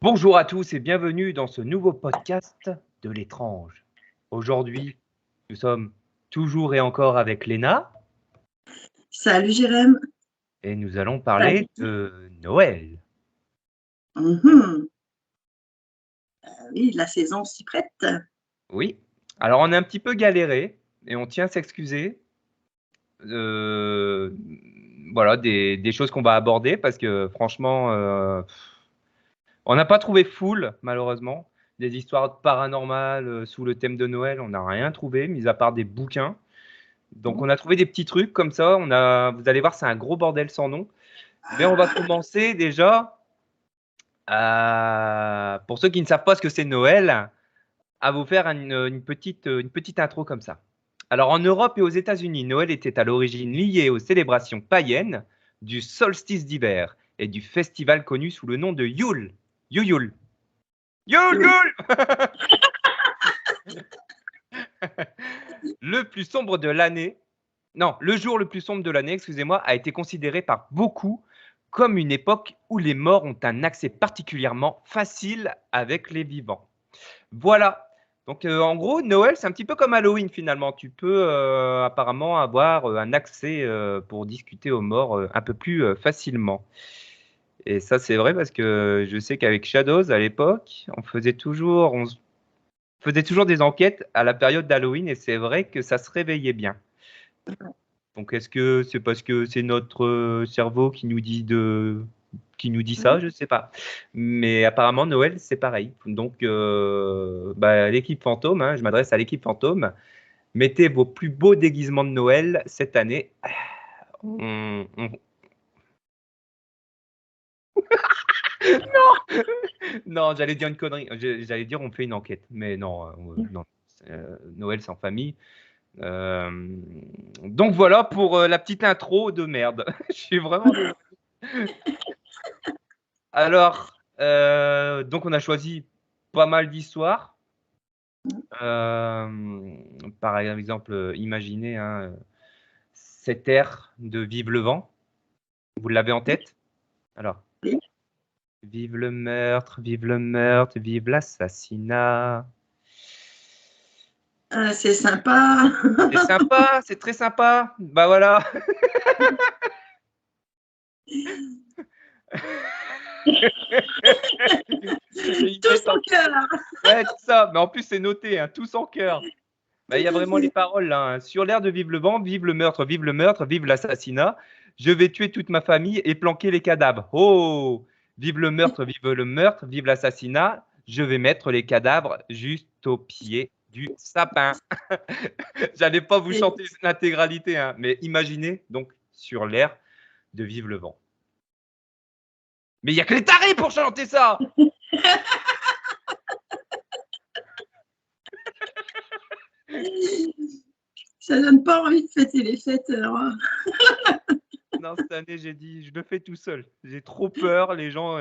Bonjour à tous et bienvenue dans ce nouveau podcast de l'étrange. Aujourd'hui, nous sommes toujours et encore avec Léna Salut Jérém. et nous allons parler Salut. de Noël. Mhm. Oui, la saison s'y prête. Oui, alors on a un petit peu galéré et on tient à s'excuser. euh, voilà, des choses qu'on va aborder parce que franchement, on n'a pas trouvé full, malheureusement. Des histoires paranormales sous le thème de Noël, on n'a rien trouvé, mis à part des bouquins. Donc, on a trouvé des petits trucs comme ça. Vous allez voir, c'est un gros bordel sans nom. Mais on va commencer déjà, pour ceux qui ne savent pas ce que c'est Noël, à vous faire une petite intro comme ça. Alors, en Europe et aux États-Unis, Noël était à l'origine lié aux célébrations païennes du solstice d'hiver et du festival connu sous le nom de Yule. Yule. Yule, Yule. Yule. Le plus sombre de l'année, non, le jour le plus sombre de l'année, excusez-moi, a été considéré par beaucoup comme une époque où les morts ont un accès particulièrement facile avec les vivants. Voilà. Donc, en gros, Noël, c'est un petit peu comme Halloween finalement. Tu peux apparemment avoir un accès pour discuter aux morts un peu plus facilement. Et ça, c'est vrai parce que je sais qu'avec Shadows, à l'époque, on faisait toujours des enquêtes à la période d'Halloween et c'est vrai que ça se réveillait bien. Donc, est-ce que c'est parce que c'est notre cerveau qui nous dit ça? Je ne sais pas. Mais apparemment, Noël, c'est pareil. Donc, l'équipe fantôme, hein, je m'adresse à l'équipe fantôme. Mettez vos plus beaux déguisements de Noël cette année. On- on- Non, j'allais dire une connerie. J'allais dire on fait une enquête. Mais non, non. Noël, c'est en famille. Euh, Donc voilà pour la petite intro de merde. Je suis vraiment désolé. Alors, donc on a choisi pas mal d'histoires. Par exemple, imaginez hein, cet air de Vive le vent. Vous l'avez en tête? Alors, Oui. vive le meurtre, vive l'assassinat. C'est sympa. C'est sympa, c'est très sympa. Bah voilà. Ils Tout mettent son en- cœur. Ouais, c'est ça. Mais en plus, c'est noté, hein, tout son cœur. Bah, il y a Tout à vraiment les fait. paroles là, hein. Sur l'air de Vive le vent, vive le meurtre, vive l'assassinat. Je vais tuer toute ma famille et planquer les cadavres. Oh, vive le meurtre, vive l'assassinat. Je vais mettre les cadavres juste au pied du sapin. J'allais pas vous Et- chanter l'intégralité, hein, mais imaginez donc sur l'air de Vive le vent. Mais il y a que les tarés pour chanter ça. Ça donne pas envie de fêter les fêtes. Alors. Non, cette année, j'ai dit, je le fais tout seul. J'ai trop peur, les gens,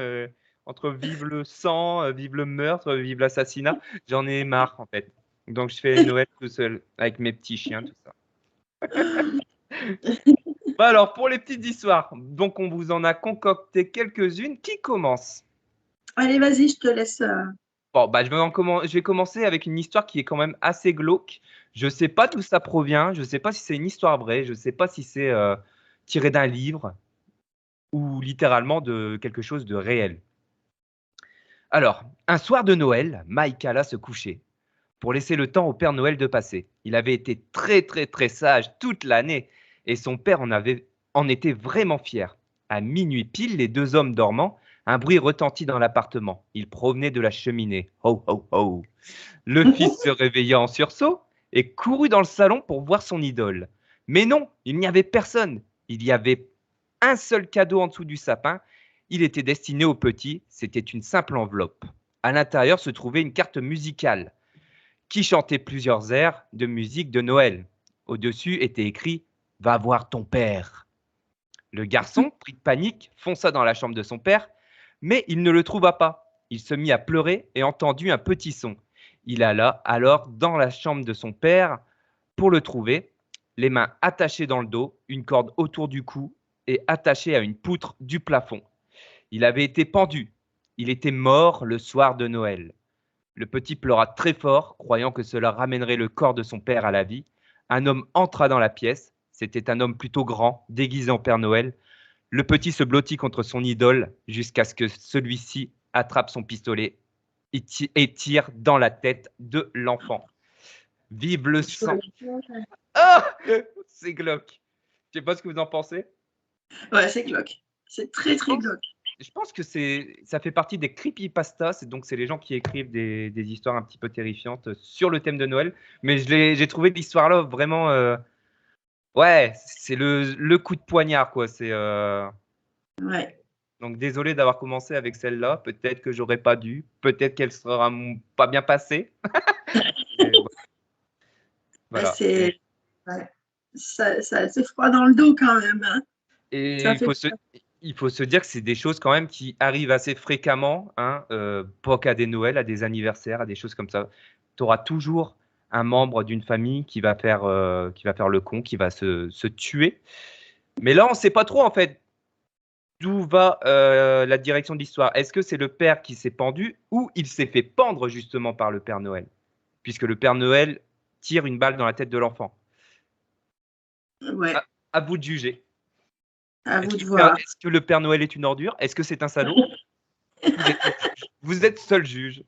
entre vive le sang, vive le meurtre, vive l'assassinat, j'en ai marre, en fait. Donc, je fais Noël tout seul, avec mes petits chiens, tout ça. Bah alors, pour les petites histoires, donc on vous en a concocté quelques-unes. Qui commence? Allez, vas-y, je te laisse. Bon, bah, je vais commencer avec une histoire qui est quand même assez glauque. Je sais pas d'où ça provient, je sais pas si c'est une histoire vraie, je sais pas si c'est tiré d'un livre ou littéralement de quelque chose de réel. Alors, un soir de Noël, Mike alla se coucher pour laisser le temps au Père Noël de passer. Il avait été très très très sage toute l'année et son père en était vraiment fier. À minuit pile, les deux hommes dormant, un bruit retentit dans l'appartement. Il provenait de la cheminée. Ho ho ho. Le fils se réveilla en sursaut et courut dans le salon pour voir son idole. Mais non, il n'y avait personne. Il y avait un seul cadeau en dessous du sapin. Il était destiné au petit. C'était une simple enveloppe. À l'intérieur se trouvait une carte musicale qui chantait plusieurs airs de musique de Noël. Au-dessus était écrit Va voir ton père. Le garçon, pris de panique, fonça dans la chambre de son père, mais il ne le trouva pas. Il se mit à pleurer et entendit un petit son. Il alla alors dans la chambre de son père pour le trouver, les mains attachées dans le dos, une corde autour du cou et attaché à une poutre du plafond. Il avait été pendu Il était mort le soir de Noël. Le petit pleura très fort, croyant que cela ramènerait le corps de son père à la vie. Un homme entra dans la pièce. C'était un homme plutôt grand, déguisé en Père Noël. Le petit se blottit contre son idole jusqu'à ce que celui-ci attrape son pistolet et tire dans la tête de l'enfant. Vive le sang. Ah, c'est glauque. Je sais pas ce que vous en pensez. Ouais, c'est glauque. C'est très, très glauque. Je pense que ça fait partie des creepypastas, donc c'est les gens qui écrivent des histoires un petit peu terrifiantes sur le thème de Noël. Mais j'ai trouvé l'histoire là vraiment, ouais, c'est le coup de poignard quoi. Ouais. Donc désolé d'avoir commencé avec celle-là. Peut-être que j'aurais pas dû. Peut-être qu'elle sera pas bien passée. Et voilà. C'est, ouais. Ça fait froid dans le dos quand même. Hein. Et Ça fait il faut se dire que c'est des choses quand même qui arrivent assez fréquemment, hein, pas qu'à des Noëls, à des anniversaires, à des choses comme ça. Tu auras toujours un membre d'une famille qui va faire le con, qui va se tuer. Mais là, on ne sait pas trop en fait d'où va la direction de l'histoire. Est-ce que c'est le père qui s'est pendu ou il s'est fait pendre justement par le Père Noël, puisque le Père Noël tire une balle dans la tête de l'enfant. ouais. À vous de juger. À vous de voir. Est-ce que le Père Noël est une ordure? Est-ce que c'est un salaud? Vous êtes seul juge.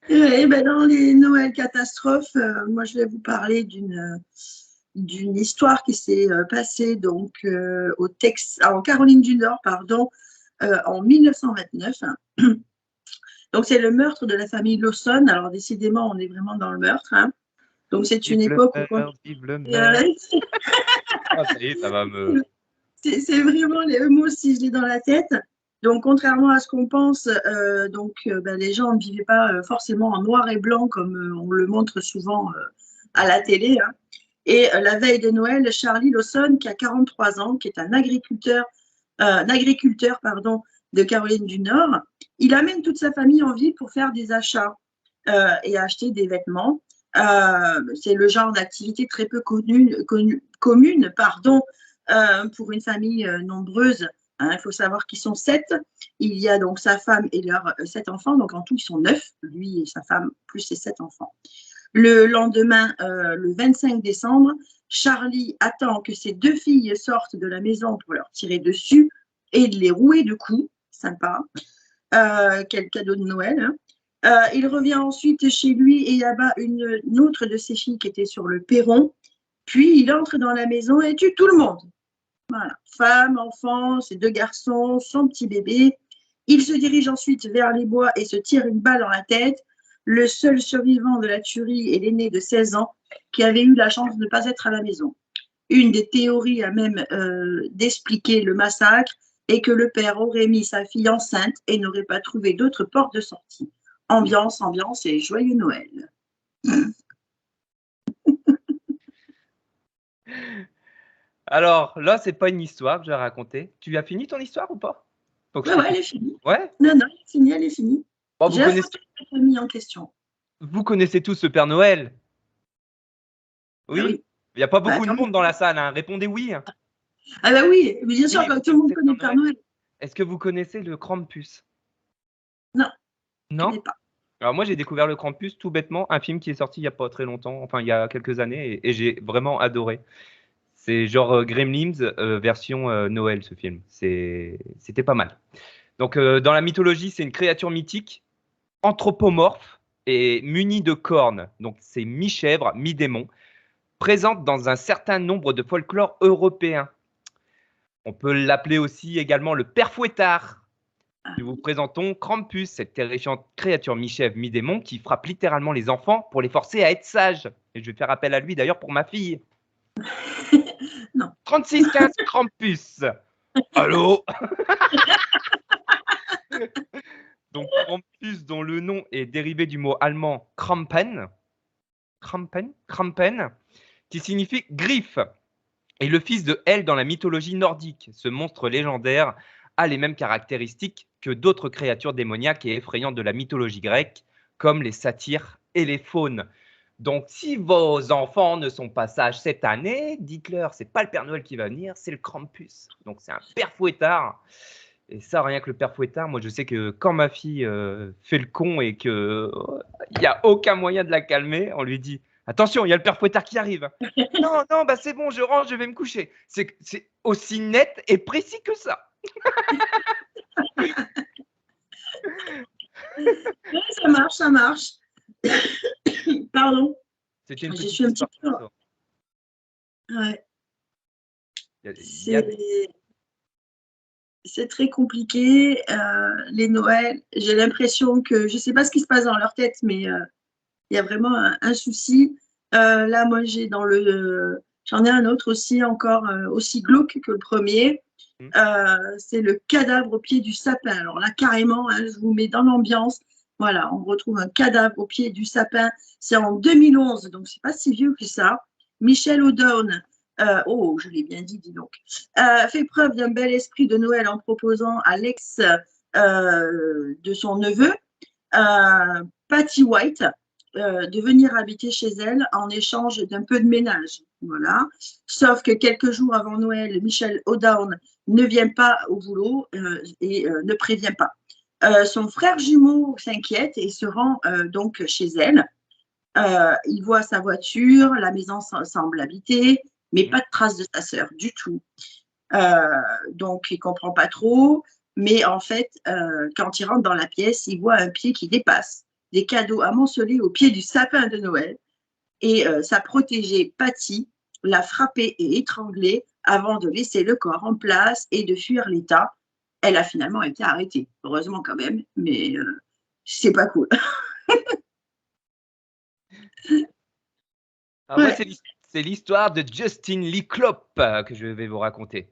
Et ben dans les Noëls catastrophes, moi je vais vous parler d'une histoire qui s'est passée donc en Caroline du Nord, pardon, en 1929. Donc c'est le meurtre de la famille Lawson. Alors décidément, on est vraiment dans le meurtre. Hein. Donc c'est une époque où vive le meurtre. Ah, ça y est, ça va me. C'est vraiment les mots si je l'ai dans la tête. Donc, contrairement à ce qu'on pense, les gens ne vivaient pas forcément en noir et blanc comme on le montre souvent à la télé. Hein. Et la veille de Noël, Charlie Lawson, qui a 43 ans, qui est un agriculteur de Caroline du Nord, il amène toute sa famille en ville pour faire des achats et acheter des vêtements. C'est le genre d'activité très peu commune pour une famille nombreuse. Hein, il faut savoir qu'ils sont 7. Il y a donc sa femme et leurs 7 enfants. Donc en tout, ils sont 9, lui et sa femme, plus ses 7 enfants. Le lendemain, le 25 décembre, Charlie attend que ses 2 filles sortent de la maison pour leur tirer dessus et de les rouer de coups. Sympa. Quel cadeau de Noël. Hein. Il revient ensuite chez lui et il abat une autre de ses filles qui était sur le perron. Puis il entre dans la maison et tue tout le monde. Voilà. Femme, enfant, ses 2 garçons, son petit bébé. Il se dirige ensuite vers les bois et se tire une balle dans la tête. Le seul survivant de la tuerie est l'aîné de 16 ans qui avait eu la chance de ne pas être à la maison. Une des théories a même d'expliquer le massacre est que le père aurait mis sa fille enceinte et n'aurait pas trouvé d'autre porte de sortie. Ambiance et joyeux Noël. Alors là, c'est pas une histoire que j'ai racontée. Tu as fini ton histoire ou pas? Ouais, elle est finie. Ouais. Non, elle est finie. Bon, j'ai affronté la famille en question. Vous connaissez tous le Père Noël? Oui. Ah oui. Il n'y a pas beaucoup de monde dans la salle. Hein. Répondez oui. Ah bah oui, bien sûr, quand tout le monde connaît le Père Noël. Est-ce que vous connaissez le Krampus? Non. Non. Je pas. Alors moi, j'ai découvert le Krampus tout bêtement, un film qui est sorti il n'y a pas très longtemps, enfin il y a quelques années, et j'ai vraiment adoré. C'est genre Gremlins version Noël, ce film. C'était pas mal. Donc dans la mythologie, c'est une créature mythique, anthropomorphe et munie de cornes. Donc c'est mi-chèvre, mi-démon, présente dans un certain nombre de folklores européens. On peut l'appeler aussi également le père Fouettard. Nous vous présentons Krampus, cette terrifiante créature mi-chèvre, mi-démon qui frappe littéralement les enfants pour les forcer à être sages. Et je vais faire appel à lui d'ailleurs pour ma fille. Non. 3615 Krampus. Allô. Donc Krampus, dont le nom est dérivé du mot allemand Krampen, qui signifie griffe, est le fils de Hel dans la mythologie nordique. Ce monstre légendaire a les mêmes caractéristiques que d'autres créatures démoniaques et effrayantes de la mythologie grecque, comme les satyres et les faunes. Donc, si vos enfants ne sont pas sages cette année, dites-leur, c'est pas le Père Noël qui va venir, c'est le Krampus. Donc, c'est un père fouettard Et ça, rien que le père Fouettard, moi je sais que quand ma fille fait le con et que il n'y a aucun moyen de la calmer, on lui dit attention, il y a le père Fouettard qui arrive. Non, non, bah c'est bon, je range, je vais me coucher. C'est aussi net et précis que ça. Oui, ça marche, ça marche. Pardon. C'était une Je petite suis un petit histoire peu. comme ça. Ouais. Il y a des- C'est très compliqué. Les Noëls, j'ai l'impression que je ne sais pas ce qui se passe dans leur tête, mais il y a vraiment un souci. Là, moi, j'en ai un autre aussi, encore aussi glauque que le premier. C'est le cadavre au pied du sapin. Alors là, carrément, hein, je vous mets dans l'ambiance. Voilà, on retrouve un cadavre au pied du sapin. C'est en 2011, donc c'est pas si vieux que ça. Michel O'Down, oh, je l'ai bien dit, dis donc, fait preuve d'un bel esprit de Noël en proposant à l'ex de son neveu, Patty White, de venir habiter chez elle en échange d'un peu de ménage. Voilà. Sauf que quelques jours avant Noël, Michel O'Down ne vient pas au boulot et ne prévient pas. Son frère jumeau s'inquiète et se rend donc chez elle. Il voit sa voiture, la maison semble habitée, mais pas de trace de sa sœur du tout. Donc, il ne comprend pas trop. Mais en fait, quand il rentre dans la pièce, il voit un pied qui dépasse, des cadeaux amoncelés au pied du sapin de Noël. Et sa protégée, Patty, l'a frappé et étranglé avant de laisser le corps en place et de fuir l'État. Elle a finalement été arrêtée. Heureusement quand même, mais c'est pas cool. Alors moi, c'est l'histoire de Justin Lee Klopp que je vais vous raconter.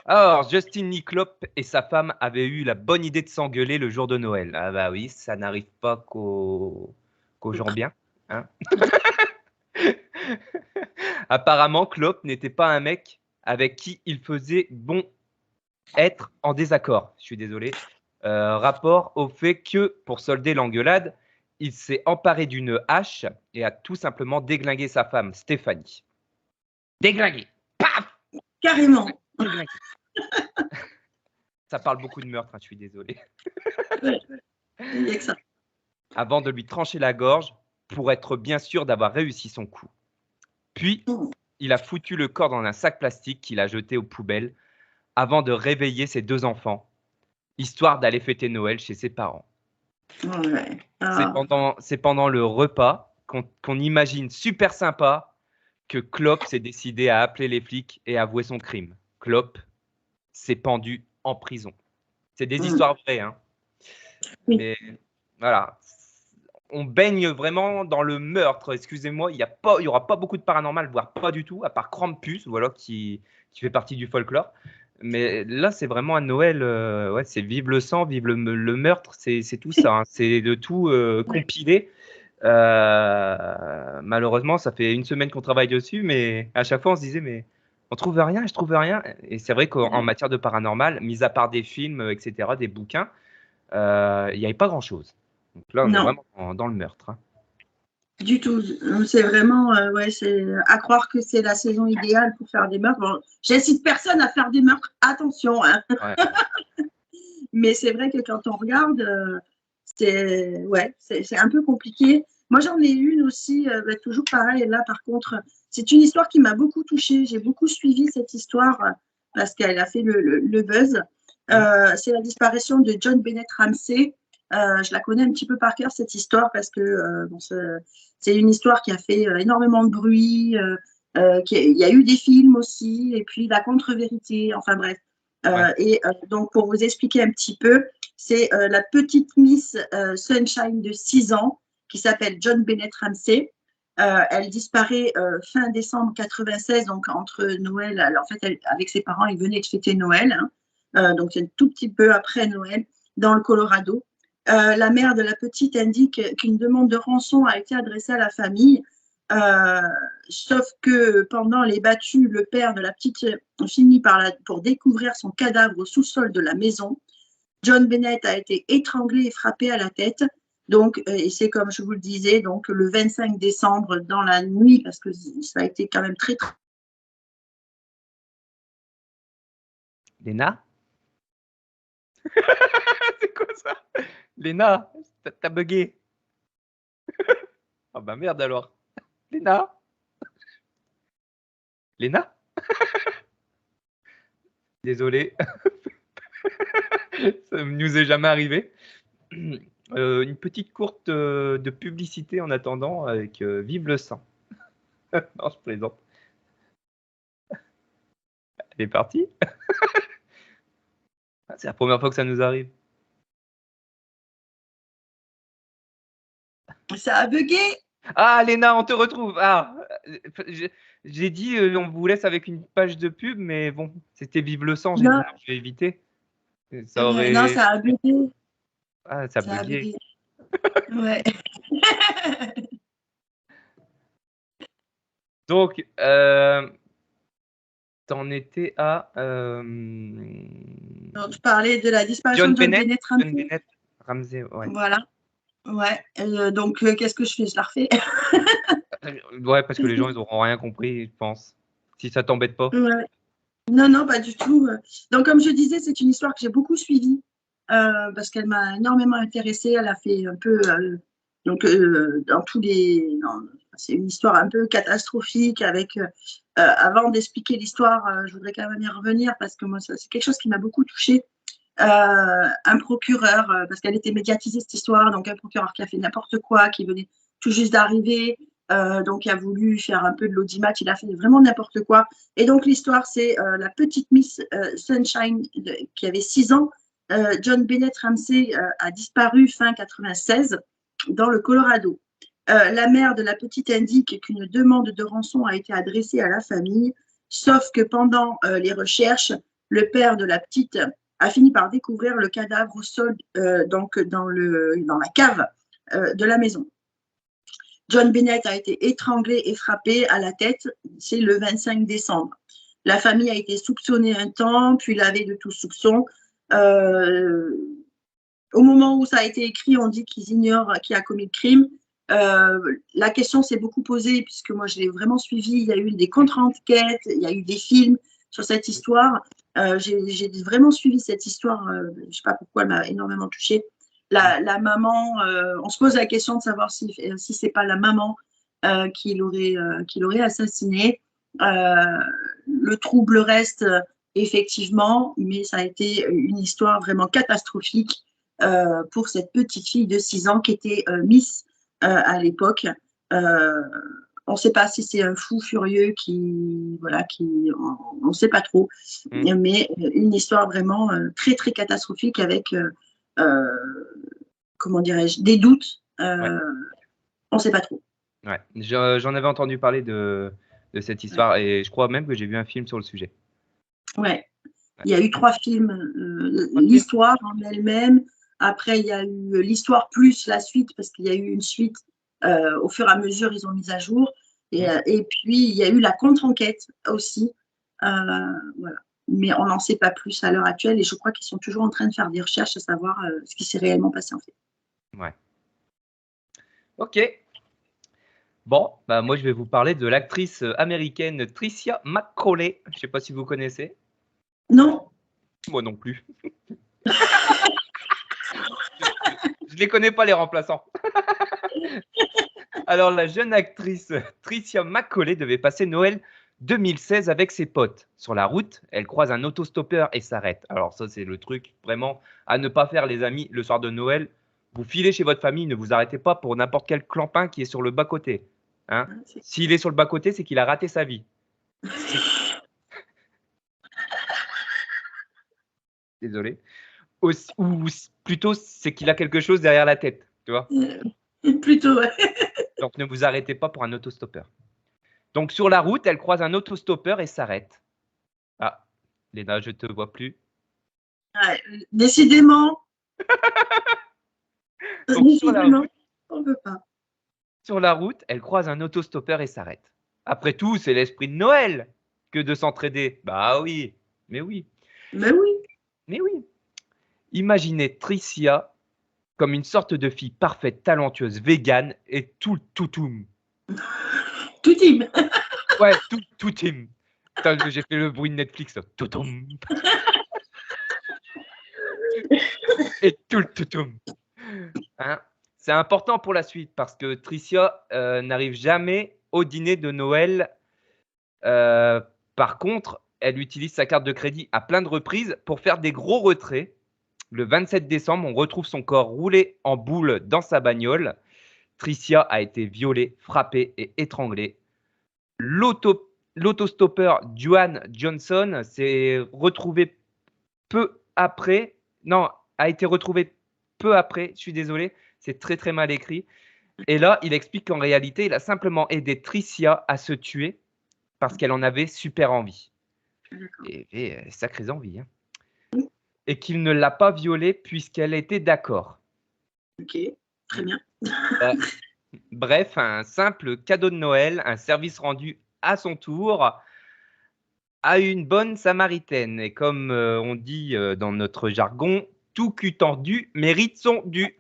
Alors, Justin Lee Klopp et sa femme avaient eu la bonne idée de s'engueuler le jour de Noël. Ah bah oui, ça n'arrive pas qu'aux gens bien. Hein. Apparemment, Klopp n'était pas un mec avec qui il faisait bon être en désaccord. Je suis désolé. Rapport au fait que, pour solder l'engueulade, il s'est emparé d'une hache et a tout simplement déglingué sa femme, Stéphanie. Déglingué. Paf. Carrément. Déglingué. Ça parle beaucoup de meurtre, hein, je suis désolé. Ouais. Il y a que ça. Avant de lui trancher la gorge pour être bien sûr d'avoir réussi son coup. Puis, il a foutu le corps dans un sac plastique qu'il a jeté aux poubelles avant de réveiller ses 2 enfants, histoire d'aller fêter Noël chez ses parents. Ouais. C'est pendant le repas qu'on imagine super sympa que Klopp s'est décidé à appeler les flics et avouer son crime. Klopp s'est pendu en prison. C'est des histoires vraies, hein. Oui. Mais voilà, on baigne vraiment dans le meurtre. Excusez-moi, il y aura pas beaucoup de paranormal, voire pas du tout, à part Krampus, voilà, qui fait partie du folklore. Mais là, c'est vraiment un Noël. Ouais, c'est vive le sang, vive le meurtre, c'est tout ça. Hein. C'est de tout compilé. Malheureusement, ça fait une semaine qu'on travaille dessus, mais à chaque fois, on se disait, mais on trouve rien, je trouve rien. Et c'est vrai qu'en matière de paranormal, mis à part des films, etc., des bouquins, il n'y avait pas grand-chose. Donc là, on est Non, vraiment dans le meurtre. Hein. du tout. C'est vraiment, ouais, c'est à croire que c'est la saison idéale pour faire des meurtres. Bon, j'incite personne à faire des meurtres, attention, hein. Ouais. Mais c'est vrai que quand on regarde, c'est un peu compliqué. Moi, j'en ai une aussi, toujours pareil. Là, par contre, c'est une histoire qui m'a beaucoup touchée. J'ai beaucoup suivi cette histoire parce qu'elle a fait le buzz. C'est la disparition de John Bennett Ramsey. Je la connais un petit peu par cœur, cette histoire, parce que bon, c'est une histoire qui a fait énormément de bruit. Il y a eu des films aussi, et puis la contre-vérité, enfin bref. Donc, pour vous expliquer un petit peu, c'est la petite Miss Sunshine de 6 ans qui s'appelle John Bennett Ramsey. Elle disparaît fin décembre 96, donc entre Noël. Alors, en fait, avec ses parents, ils venaient de fêter Noël. Hein, donc, c'est un tout petit peu après Noël, dans le Colorado. La mère de la petite indique qu'une demande de rançon a été adressée à la famille. Sauf que pendant les battues, le père de la petite finit pour découvrir son cadavre au sous-sol de la maison. John Bennett a été étranglé et frappé à la tête. Donc, et c'est comme je vous le disais, donc le 25 décembre dans la nuit, parce que ça a été quand même très. Léna ? C'est quoi ça? Léna, t'as bugué. Ah bah merde alors. Léna? Léna? Désolé, ça ne nous est jamais arrivé. Une petite courte de publicité en attendant avec Vive le sang. Non, je plaisante. Elle est partie. C'est la première fois que ça nous arrive. Ça a bugué. Ah, Léna, on te retrouve. Ah, j'ai dit on vous laisse avec une page de pub, mais bon, c'était Vive le sang. J'ai dit Non, non, je vais éviter. Ça non, aurait. ça a bugué. Ah, ça Ça a buguait. bugué. Ouais. Donc, t'en étais à Donc, je parlais de la disparition John de John Bennett. Bennett John Ramsey. Bennett Ramsey, ouais. Voilà. Ouais. Donc, qu'est-ce que je fais? Je la refais. Ouais, parce que les gens, ils auront rien compris, je pense. Si ça t'embête pas. Ouais. Non, non, pas du tout. Donc, comme je disais, c'est une histoire que j'ai beaucoup suivie parce qu'elle m'a énormément intéressée. Elle a fait un peu, dans tous les. C'est une histoire un peu catastrophique avec. Avant d'expliquer l'histoire, je voudrais quand même y revenir parce que moi, c'est quelque chose qui m'a beaucoup touchée. Un procureur, parce qu'elle était médiatisée cette histoire, donc un procureur qui a fait n'importe quoi, qui venait tout juste d'arriver, donc il a voulu faire un peu de l'audimat, il a fait vraiment n'importe quoi. Et donc l'histoire, c'est la petite Miss Sunshine qui avait 6 ans. John Bennett Ramsey a disparu fin 96 dans le Colorado. La mère de la petite indique qu'une demande de rançon a été adressée à la famille, sauf que pendant les recherches, le père de la petite a fini par découvrir le cadavre au sol, donc dans la cave de la maison. John Bennett a été étranglé et frappé à la tête, c'est le 25 décembre. La famille a été soupçonnée un temps, puis lavée de tout soupçon. Au moment où ça a été écrit, on dit qu'ils ignorent qui a commis le crime. La question s'est beaucoup posée, puisque moi je l'ai vraiment suivi. Il y a eu des contre-enquêtes, il y a eu des films sur cette histoire. J'ai vraiment suivi cette histoire. Je ne sais pas pourquoi elle m'a énormément touchée. La maman, on se pose la question de savoir si ce n'est pas la maman qui l'aurait assassiné. Le trouble reste effectivement, mais ça a été une histoire vraiment catastrophique pour cette petite fille de 6 ans qui était Miss à l'époque. On ne sait pas si c'est un fou furieux on ne sait pas trop, mais une histoire vraiment très très catastrophique avec, comment dirais-je, des doutes. Ouais. On ne sait pas trop. Ouais. J'en avais entendu parler de cette histoire et je crois même que j'ai vu un film sur le sujet. Ouais. Il y a eu 3 films. L'histoire en elle-même. Après, il y a eu l'histoire plus la suite, parce qu'il y a eu une suite. Au fur et à mesure, ils ont mis à jour. Et puis, il y a eu la contre-enquête aussi. Voilà. Mais on n'en sait pas plus à l'heure actuelle. Et je crois qu'ils sont toujours en train de faire des recherches à savoir ce qui s'est réellement passé en fait. Ouais. Ok. Bon, bah moi je vais vous parler de l'actrice américaine Tricia McCauley. Je ne sais pas si vous connaissez. Non. Moi non plus. Je les connais pas les remplaçants. Alors la jeune actrice Tricia McCauley devait passer Noël 2016 avec ses potes. Sur la route, elle croise un autostoppeur et s'arrête. Alors ça c'est le truc vraiment à ne pas faire les amis le soir de Noël. Vous filez chez votre famille, ne vous arrêtez pas pour n'importe quel clampin qui est sur le bas-côté. Hein? S'il est sur le bas-côté, c'est qu'il a raté sa vie. Désolé. Ou plutôt, c'est qu'il a quelque chose derrière la tête. Tu vois? Plutôt, ouais. Donc, ne vous arrêtez pas pour un autostoppeur. Donc, sur la route, elle croise un autostoppeur et s'arrête. Ah, Léna, je ne te vois plus. Ouais, décidément. Donc, décidément, on ne peut pas. Sur la route, elle croise un autostoppeur et s'arrête. Après tout, c'est l'esprit de Noël que de s'entraider. Bah oui, mais oui. Mais oui. Mais oui. Imaginez Tricia comme une sorte de fille parfaite, talentueuse, végane et tout toutoum. Tout team. Ouais, tout team. J'ai fait le bruit de Netflix. Toutoum. Et tout le toutoum. Hein, c'est important pour la suite parce que Tricia n'arrive jamais au dîner de Noël. Par contre, elle utilise sa carte de crédit à plein de reprises pour faire des gros retraits. Le 27 décembre, on retrouve son corps roulé en boule dans sa bagnole. Tricia a été violée, frappée et étranglée. L'autostoppeur Duane Johnson s'est retrouvé peu après. Non, a été retrouvé peu après. Je suis désolé, c'est très très mal écrit. Et là, il explique qu'en réalité, il a simplement aidé Tricia à se tuer parce qu'elle en avait super envie. Et sacrées envies. Hein. Et qu'il ne l'a pas violée puisqu'elle était d'accord. Ok, très bien. Bref, un simple cadeau de Noël, un service rendu à son tour à une bonne samaritaine. Et comme on dit dans notre jargon, tout cul tordu mérite son dû.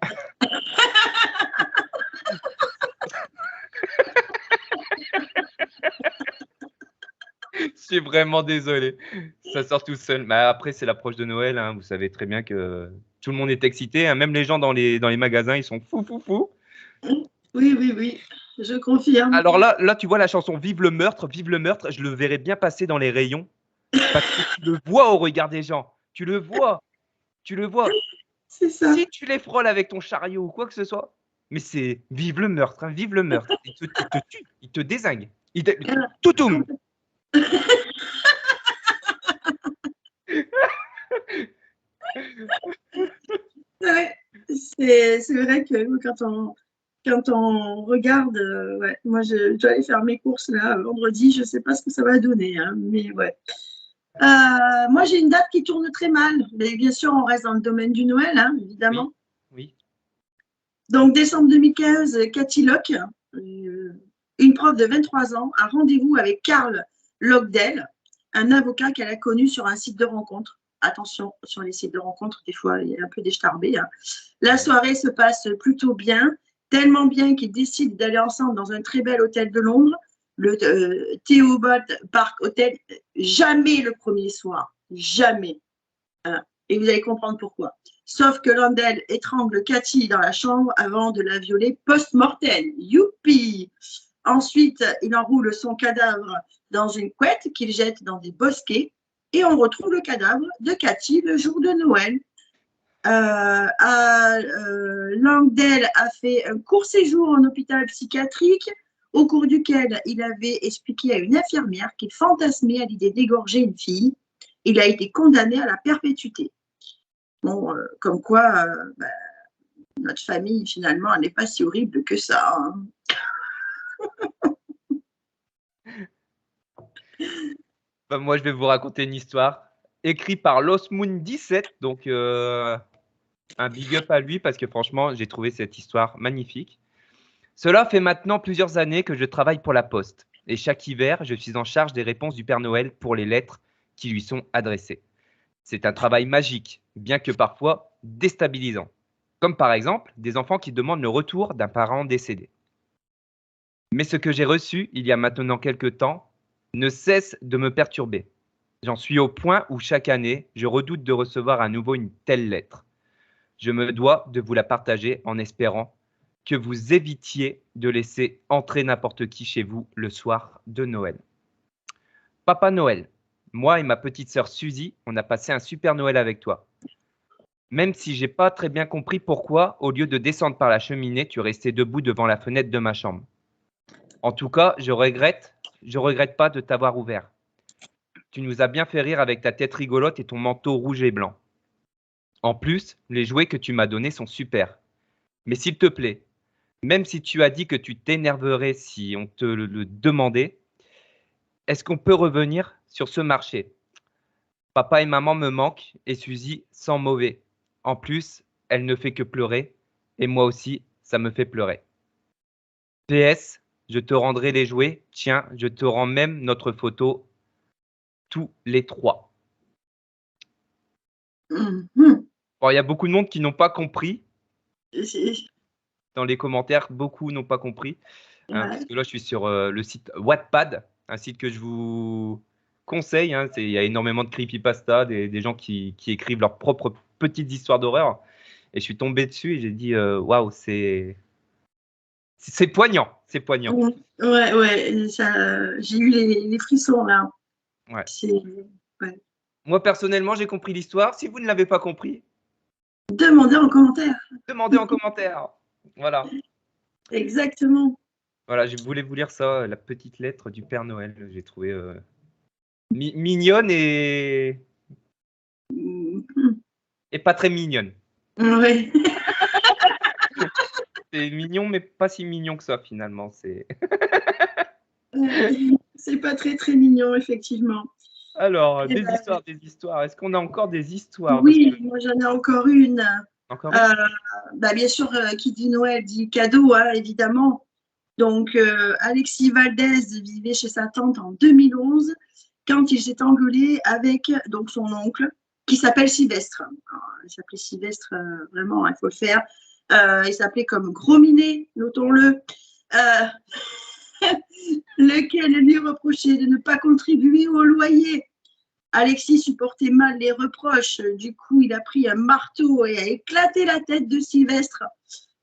Je suis vraiment désolé. Ça sort tout seul. Mais après, c'est l'approche de Noël. Hein. Vous savez très bien que tout le monde est excité. Hein. Même les gens dans les magasins, ils sont fous, fous, fous. Oui, oui, oui, je confirme. Alors là, tu vois la chanson Vive le meurtre, je le verrais bien passer dans les rayons. Parce que tu le vois au regard des gens. Tu le vois. Tu le vois. C'est ça. Si tu les frôles avec ton chariot ou quoi que ce soit, mais c'est vive le meurtre, hein, vive le meurtre. Il te tue, il te dézingue. Toutoum. Ouais, c'est vrai que quand on regarde, ouais, moi je dois aller faire mes courses là vendredi, je ne sais pas ce que ça va donner, hein, mais ouais. Moi j'ai une date qui tourne très mal, mais bien sûr on reste dans le domaine du Noël, hein, évidemment. Oui, oui. Donc décembre 2015, Cathy Locke, une prof de 23 ans, a rendez-vous avec Karl Logdell, un avocat qu'elle a connu sur un site de rencontre. Attention, sur les sites de rencontre, des fois, il y a un peu déstarbé. Hein. La soirée se passe plutôt bien, tellement bien qu'ils décident d'aller ensemble dans un très bel hôtel de Londres, le Theobald Park Hotel. Jamais le premier soir, jamais. Hein. Et vous allez comprendre pourquoi. Sauf que Landel étrangle Cathy dans la chambre avant de la violer post-mortem. Youpi! Ensuite, il enroule son cadavre dans une couette qu'il jette dans des bosquets et on retrouve le cadavre de Cathy le jour de Noël. Langdell a fait un court séjour en hôpital psychiatrique au cours duquel il avait expliqué à une infirmière qu'il fantasmait à l'idée d'égorger une fille. Il a été condamné à la perpétuité. Bon, comme quoi, notre famille, finalement, elle n'est pas si horrible que ça. Hein. Bah, moi, je vais vous raconter une histoire écrite par Moon 17. Donc, un big up à lui parce que franchement, j'ai trouvé cette histoire magnifique. Cela fait maintenant plusieurs années que je travaille pour la Poste. Et chaque hiver, je suis en charge des réponses du Père Noël pour les lettres qui lui sont adressées. C'est un travail magique, bien que parfois déstabilisant. Comme par exemple des enfants qui demandent le retour d'un parent décédé. Mais ce que j'ai reçu il y a maintenant quelques temps ne cesse de me perturber. J'en suis au point où chaque année, je redoute de recevoir à nouveau une telle lettre. Je me dois de vous la partager en espérant que vous évitiez de laisser entrer n'importe qui chez vous le soir de Noël. Papa Noël, moi et ma petite sœur Suzy, on a passé un super Noël avec toi. Même si j'ai pas très bien compris pourquoi, au lieu de descendre par la cheminée, tu restais debout devant la fenêtre de ma chambre. En tout cas, je regrette pas de t'avoir ouvert. Tu nous as bien fait rire avec ta tête rigolote et ton manteau rouge et blanc. En plus, les jouets que tu m'as donnés sont super. Mais s'il te plaît, même si tu as dit que tu t'énerverais si on te le demandait, est-ce qu'on peut revenir sur ce marché? Papa et maman me manquent et Suzy sent mauvais. En plus, elle ne fait que pleurer et moi aussi, ça me fait pleurer. PS, je te rendrai les jouets. Tiens, je te rends même notre photo, tous les trois. Bon, il y a beaucoup de monde qui n'ont pas compris. Dans les commentaires, beaucoup n'ont pas compris. Hein, Ouais. parce que là, je suis sur le site Wattpad, un site que je vous conseille. Hein, il y a énormément de creepypasta, des gens qui écrivent leurs propres petites histoires d'horreur. Et je suis tombé dessus et j'ai dit waouh, c'est poignant, c'est poignant. Ouais, j'ai eu les frissons là. Ouais. Ouais. Moi personnellement, j'ai compris l'histoire. Si vous ne l'avez pas compris, demandez en commentaire. Demandez en commentaire. Voilà. Exactement. Voilà, je voulais vous lire ça, la petite lettre du Père Noël. J'ai trouvé mignonne et pas très mignonne. Ouais. C'est mignon, mais pas si mignon que ça finalement. C'est pas très très mignon, effectivement. alors des histoires. Est-ce qu'on a encore des histoires? Oui, moi j'en ai encore une. Encore une? Bien sûr, qui dit Noël dit cadeau, hein, évidemment. Donc, Alexis Valdez vivait chez sa tante en 2011 quand il s'est engueulé avec donc, son oncle qui s'appelle Sylvestre. Alors, il s'appelait Sylvestre, vraiment, il faut le faire. Il s'appelait comme Gros Minet, notons-le. Lequel lui reprochait de ne pas contribuer au loyer. Alexis supportait mal les reproches. Du coup, il a pris un marteau et a éclaté la tête de Sylvestre.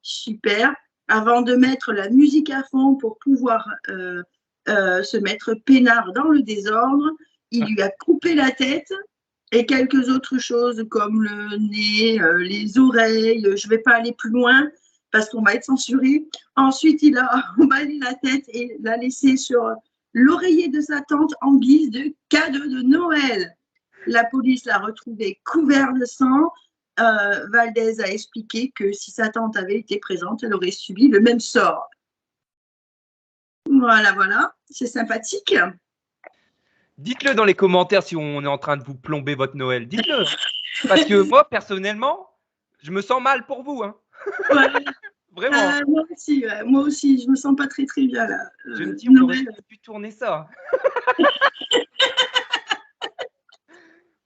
Super. Avant de mettre la musique à fond pour pouvoir se mettre peinard dans le désordre, il lui a coupé la tête et quelques autres choses comme le nez, les oreilles. Je ne vais pas aller plus loin parce qu'on va être censuré. Ensuite, il a emballé la tête et l'a laissé sur l'oreiller de sa tante en guise de cadeau de Noël. La police l'a retrouvé couvert de sang. Valdez a expliqué que si sa tante avait été présente, elle aurait subi le même sort. Voilà, c'est sympathique. Dites-le dans les commentaires si on est en train de vous plomber votre Noël. Dites-le. Parce que moi, personnellement, je me sens mal pour vous. Hein. Ouais. Vraiment. Moi aussi, je me sens pas très très bien là. Je me dis, on aurait pu tourner ça.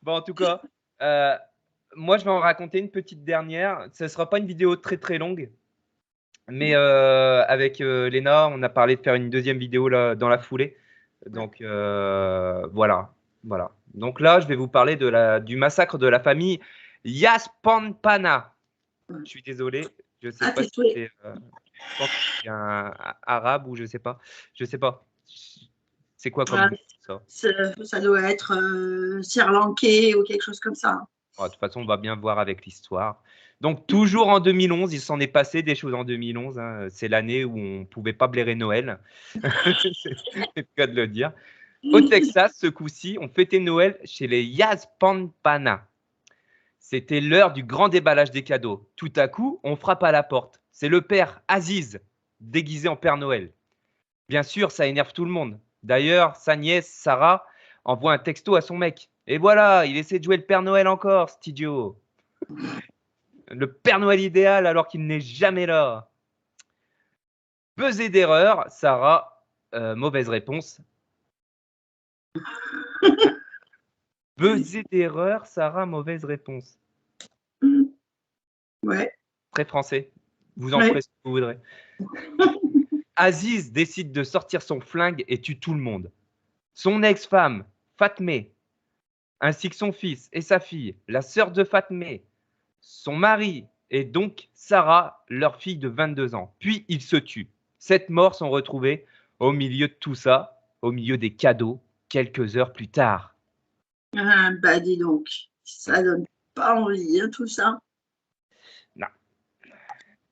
Bon, en tout cas, moi, je vais en raconter une petite dernière. Ce ne sera pas une vidéo très très longue. Mais avec Léna, on a parlé de faire une deuxième vidéo là, dans la foulée. Donc voilà. Donc là, je vais vous parler du massacre de la famille Yaspanpana. Je suis désolé, je ne sais pas si c'est je pense que c'est un arabe ou je sais pas. Je sais pas. C'est quoi comme ça? Ça doit être sri-lankais ou quelque chose comme ça. De toute façon, on va bien voir avec l'histoire. Donc, toujours en 2011, il s'en est passé des choses en 2011. Hein. C'est l'année où on ne pouvait pas blairer Noël. C'est le cas de le dire. Au Texas, ce coup-ci, on fêtait Noël chez les Yaspanpana. C'était l'heure du grand déballage des cadeaux. Tout à coup, on frappe à la porte. C'est le père Aziz, déguisé en Père Noël. Bien sûr, ça énerve tout le monde. D'ailleurs, sa nièce, Sarah, envoie un texto à son mec. Et voilà, il essaie de jouer le Père Noël encore, cet idiot. Le Père Noël idéal alors qu'il n'est jamais là. Buzzer d'erreur, Sarah, mauvaise réponse. Buzzer d'erreur, Sarah, mauvaise réponse. Ouais. Très français. Vous en ferez ce que vous voudrez. Aziz décide de sortir son flingue et tue tout le monde. Son ex-femme, Fatmé, ainsi que son fils et sa fille, la sœur de Fatmé, son mari et donc Sarah, leur fille de 22 ans. Puis ils se tuent. 7 morts sont retrouvés au milieu de tout ça, au milieu des cadeaux, quelques heures plus tard. Bah dis donc, ça donne pas envie, hein, tout ça. Non.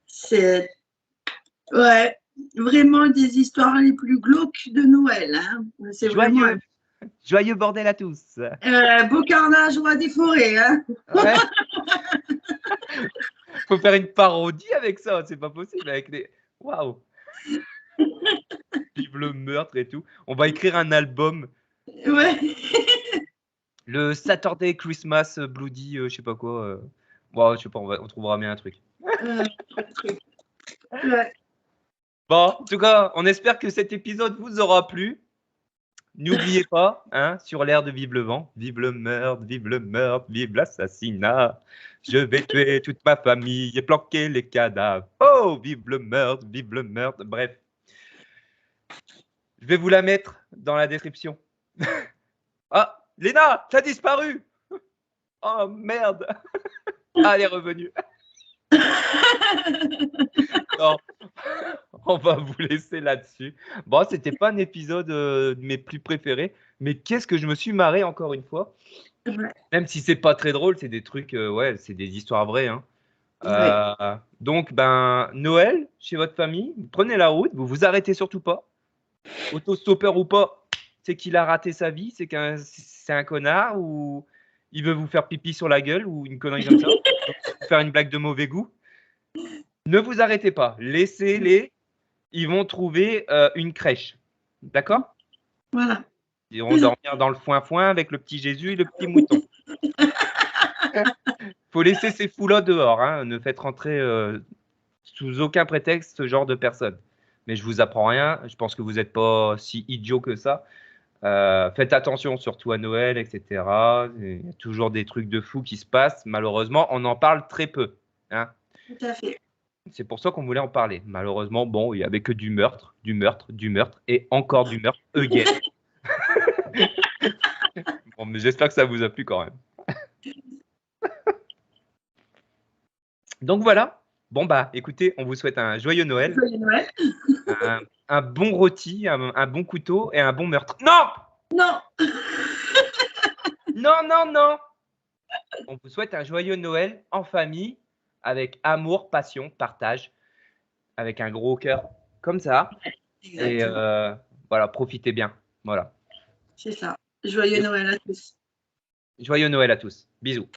C'est vraiment des histoires les plus glauques de Noël. Hein. C'est joyeux, joyeux bordel à tous. Beau carnage roi des forêts. Hein. Ouais. Faut faire une parodie avec ça, c'est pas possible avec les. Waouh. Vive le meurtre et tout. On va écrire un album. Ouais. Le Saturday Christmas Bloody, je sais pas quoi. Bon, je sais pas, on trouvera bien un truc. Ouais. Bon, en tout cas, on espère que cet épisode vous aura plu. N'oubliez pas, hein, sur l'air de Vive le vent, vive le meurtre, vive l'assassinat. Je vais tuer toute ma famille et planquer les cadavres. Oh, vive le meurtre, bref. Je vais vous la mettre dans la description. Ah, Léna, t'as disparu. Oh merde. Ah, elle est revenue. Non, on va vous laisser là-dessus. Bon, c'était pas un épisode de mes plus préférés, mais qu'est-ce que je me suis marré encore une fois. Ouais. Même si c'est pas très drôle, c'est des trucs, ouais, c'est des histoires vraies, hein. Ouais. Donc, ben, Noël, chez votre famille, vous prenez la route, vous vous arrêtez surtout pas. Autostoppeur ou pas, c'est qu'il a raté sa vie, c'est un connard ou il veut vous faire pipi sur la gueule ou une connerie comme ça, donc vous faire une blague de mauvais goût. Ne vous arrêtez pas, laissez-les, ils vont trouver une crèche. D'accord? Voilà. Ils vont dormir dans le foin-foin avec le petit Jésus et le petit mouton. Faut laisser ces fous-là dehors, hein. Ne faites rentrer sous aucun prétexte ce genre de personnes. Mais je vous apprends rien, je pense que vous n'êtes pas si idiot que ça. Faites attention surtout à Noël, etc. Il y a toujours des trucs de fous qui se passent. Malheureusement, on en parle très peu, hein. Tout à fait. C'est pour ça qu'on voulait en parler. Malheureusement, bon, il n'y avait que du meurtre, du meurtre, du meurtre et encore du meurtre, again. Bon, mais j'espère que ça vous a plu quand même. Donc voilà. Bon, bah écoutez, on vous souhaite un joyeux Noël, Joyeux Noël. un bon rôti, un bon couteau et un bon meurtre. Non! Non. Non, non, non! On vous souhaite un joyeux Noël en famille, avec amour, passion, partage, avec un gros cœur comme ça. Et Exactement. voilà, profitez bien. Voilà. C'est ça. Joyeux Noël à tous. Joyeux Noël à tous. Bisous.